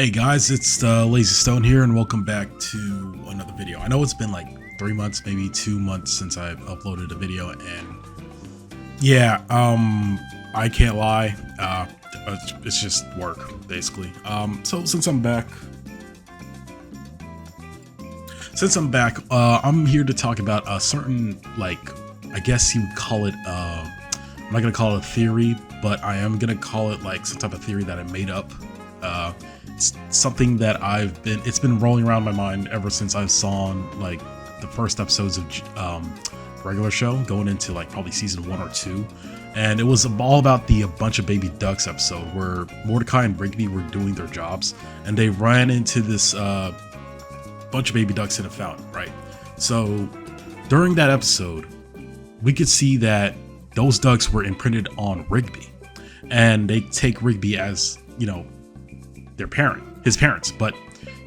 Hey guys, it's Lazy Stone here, and welcome back to another video. I know it's been like 3 months, maybe 2 months since I've uploaded a video, and yeah, I can't lie, it's just work basically. So since I'm back, I'm here to talk about a certain, like, I guess you would call it, I'm not gonna call it a theory, but I am gonna call it like some type of theory that I made up. It's something that it's been rolling around my mind ever since I saw like the first episodes of regular show going into like probably season 1 or 2, and it was all about the A Bunch of Baby Ducks episode where Mordecai and Rigby were doing their jobs and they ran into this bunch of baby ducks in a fountain, right? So during that episode, we could see that those ducks were imprinted on Rigby, and they take Rigby as, you know, his parents. But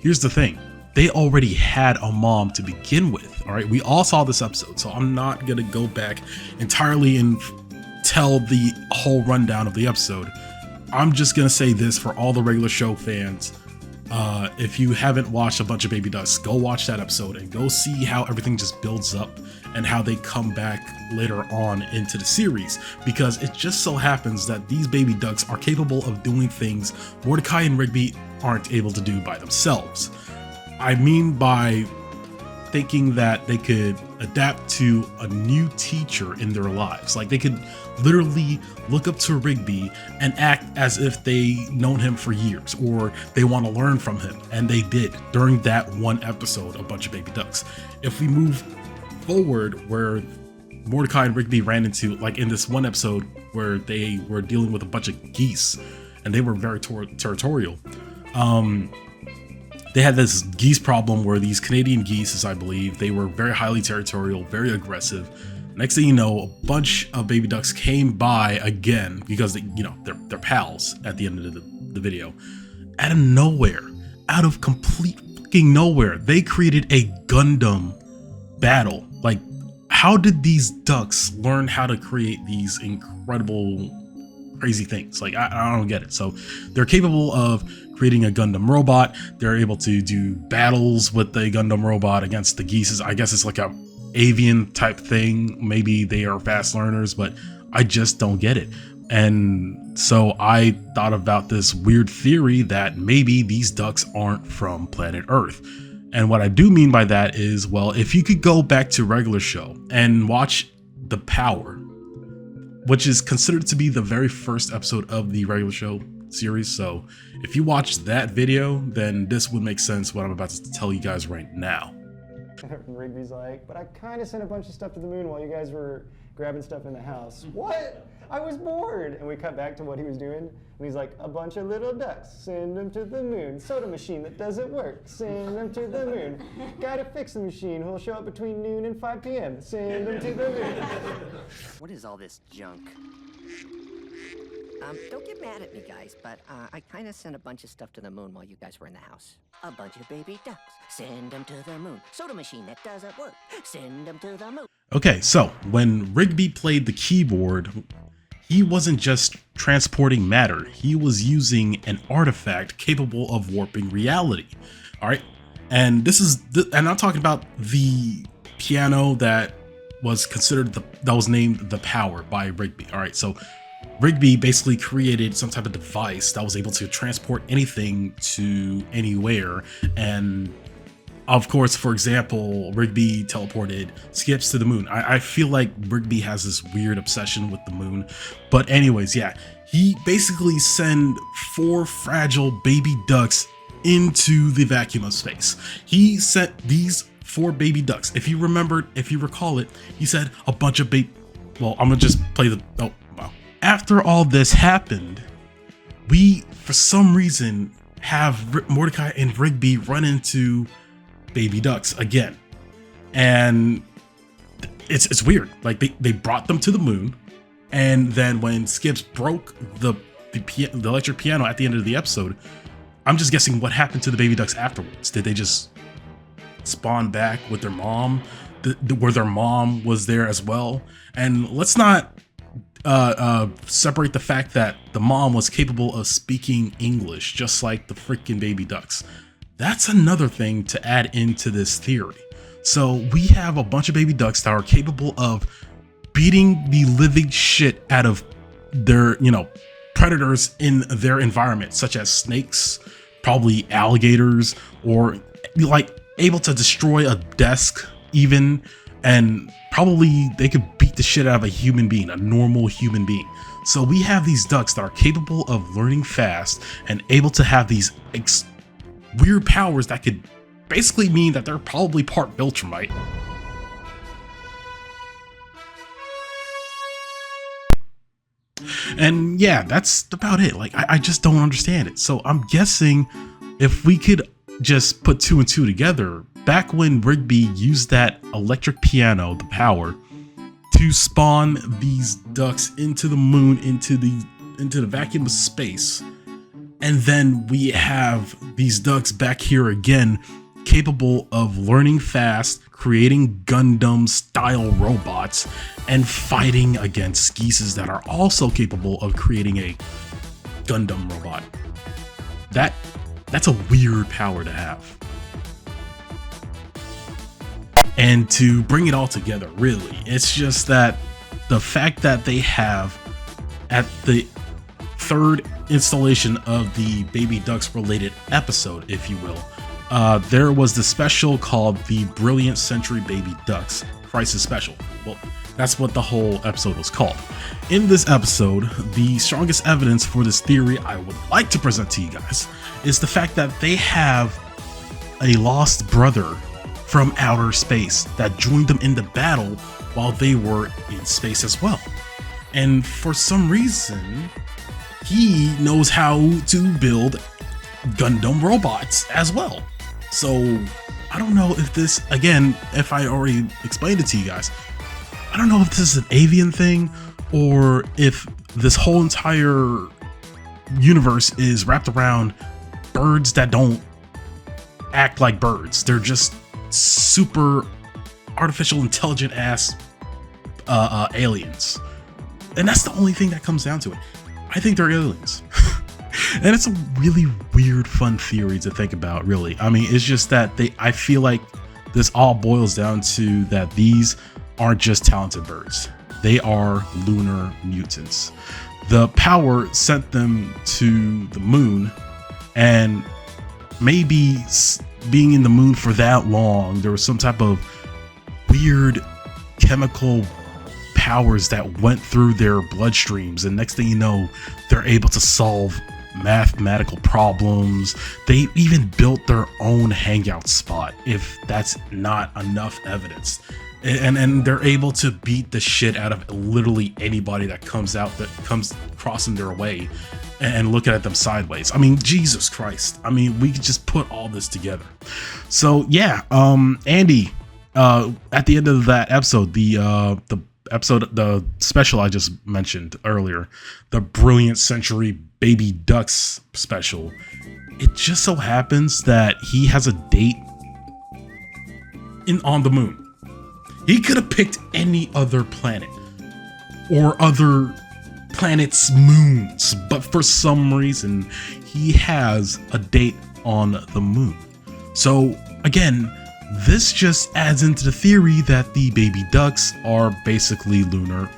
here's the thing, they already had a mom to begin with. All right, we all saw this episode, so I'm not gonna go back entirely and tell the whole rundown of the episode. I'm just gonna say this for all the regular show fans: if you haven't watched A Bunch of Baby Ducks, go watch that episode and go see how everything just builds up and how they come back later on into the series, because it just so happens that these baby ducks are capable of doing things Mordecai and Rigby aren't able to do by themselves. I mean by thinking that they could adapt to a new teacher in their lives. Like, they could literally look up to Rigby and act as if they known him for years, or they want to learn from him, and they did during that one episode, A Bunch of Baby Ducks. If we move forward, where Mordecai and Rigby ran into, like in this one episode where they were dealing with a bunch of geese and they were very territorial, they had this geese problem where these Canadian geese, as I believe, they were very highly territorial, very aggressive. Next thing you know, a bunch of baby ducks came by again, because they're pals at the end of the video. Out of nowhere, out of complete fucking nowhere, they created a Gundam battle. Like, how did these ducks learn how to create these incredible, crazy things? Like, I don't get it. So they're capable of creating a Gundam robot. They're able to do battles with the Gundam robot against the geese. I guess it's like a avian type thing. Maybe they are fast learners, but I just don't get it. And so I thought about this weird theory that maybe these ducks aren't from planet Earth. And what I do mean by that is, well, if you could go back to regular show and watch The Power, which is considered to be the very first episode of the regular show series. So if you watch that video, then this would make sense what I'm about to tell you guys right now. Rigby's like, but I kind of sent a bunch of stuff to the moon while you guys were grabbing stuff in the house. What? I was bored. And we cut back to what he was doing. And he's like, a bunch of little ducks, send them to the moon. Soda machine that doesn't work, send them to the moon. Guy to fix the machine who'll show up between noon and 5 p.m. Send them to the moon. What is all this junk? Don't get mad at me, guys, but I kind of sent a bunch of stuff to the moon while you guys were in the house. A bunch of baby ducks, send them to the moon. Soda machine that doesn't work, send them to the moon. Okay, so when Rigby played the keyboard, he wasn't just transporting matter. He was using an artifact capable of warping reality. All right, and and I'm talking about the piano that was considered that was named The Power by Rigby. All right, so Rigby basically created some type of device that was able to transport anything to anywhere. And of course, for example, Rigby teleported Skips to the moon. I feel like Rigby has this weird obsession with the moon. But anyways, yeah, he basically sent 4 fragile baby ducks into the vacuum of space. He sent these 4 baby ducks. If you recall it, he said a bunch of well, I'm gonna just play the, oh, wow. After all this happened, we, for some reason, have Mordecai and Rigby run into baby ducks again. And it's weird. Like, they brought them to the moon, and then when Skips broke the electric piano at the end of the episode, I'm just guessing what happened to the baby ducks afterwards. Did they just spawn back with their mom? Where their mom was there as well? And let's not separate the fact that the mom was capable of speaking English, just like the freaking baby ducks. That's another thing to add into this theory. So we have a bunch of baby ducks that are capable of beating the living shit out of their, predators in their environment, such as snakes, probably alligators, or like able to destroy a desk even, and probably they could beat the shit out of a human being, a normal human being. So we have these ducks that are capable of learning fast and able to have these weird powers that could basically mean that they're probably part Viltrumite. And yeah, that's about it. Like, I just don't understand it. So I'm guessing if we could just put 2 and 2 together, back when Rigby used that electric piano, the power, to spawn these ducks into the moon, into the vacuum of space, and then we have these ducks back here again, capable of learning fast, creating Gundam style robots, and fighting against geeses that are also capable of creating a Gundam robot. That's a weird power to have. And to bring it all together, really, it's just that the fact that they have, at the 3rd installation of the Baby Ducks related episode, if you will, there was the special called the Brilliant Century Baby Ducks Crisis Special. Well, that's what the whole episode was called. In this episode, the strongest evidence for this theory I would like to present to you guys is the fact that they have a lost brother from outer space that joined them in the battle while they were in space as well. And for some reason, he knows how to build Gundam robots as well. So I don't know if this, again, if I already explained it to you guys, I don't know if this is an avian thing or if this whole entire universe is wrapped around birds that don't act like birds. They're just super artificial intelligent ass aliens. And that's the only thing that comes down to it. I think they're aliens. And it's a really weird, fun theory to think about, really. I mean, it's just that I feel like this all boils down to that these aren't just talented birds. They are lunar mutants. The power sent them to the moon, and maybe being in the moon for that long, there was some type of weird chemical powers that went through their bloodstreams, and next thing you know, they're able to solve mathematical problems. They even built their own hangout spot, if that's not enough evidence. And they're able to beat the shit out of literally anybody that comes crossing their way and looking at them sideways. I mean, Jesus Christ. I mean, we could just put all this together. So yeah, Andy, at the end of that episode, the special I just mentioned earlier, the Brilliant Century Baby Ducks special, it just so happens that he has a date on the moon. He could have picked any other planet or other planets' moons, but for some reason he has a date on the moon. So again, this just adds into the theory that the baby ducks are basically lunar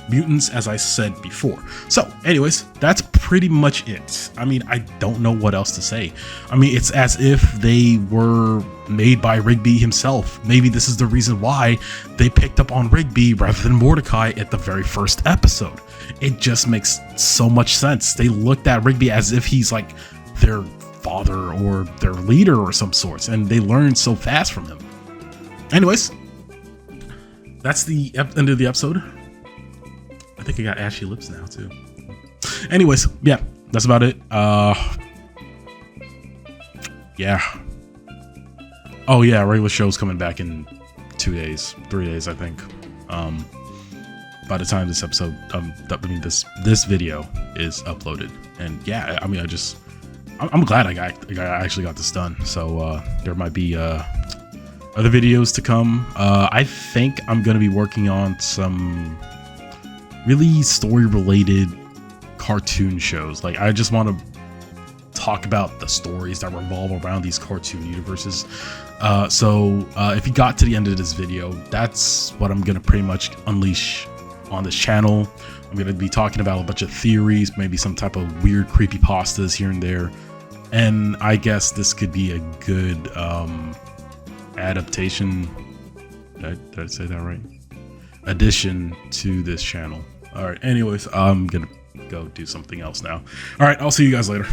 mutants, as I said before. So anyways, that's pretty much it. I mean, I don't know what else to say. I mean, it's as if they were made by Rigby himself. Maybe this is the reason why they picked up on Rigby rather than Mordecai at the very first episode. It just makes so much sense. They looked at Rigby as if he's like their father or their leader or some sorts, and they learned so fast from him. Anyways, that's the end of the episode. I think I got ashy lips now too. Anyways, yeah, that's about it. Yeah. Oh yeah, regular show's coming back in 3 days, I think. By the time this episode, this video is uploaded, and yeah, I mean, I'm glad I actually got this done. So there might be other videos to come. I think I'm gonna be working on some really story related cartoon shows. Like, I just want to talk about the stories that revolve around these cartoon universes. So if you got to the end of this video, that's what I'm gonna pretty much unleash on this channel. I'm gonna be talking about a bunch of theories, maybe some type of weird creepypastas here and there, and I guess this could be a good adaptation. Did I say that right? Addition to this channel. All right, anyways, I'm gonna go do something else now. All right, I'll see you guys later.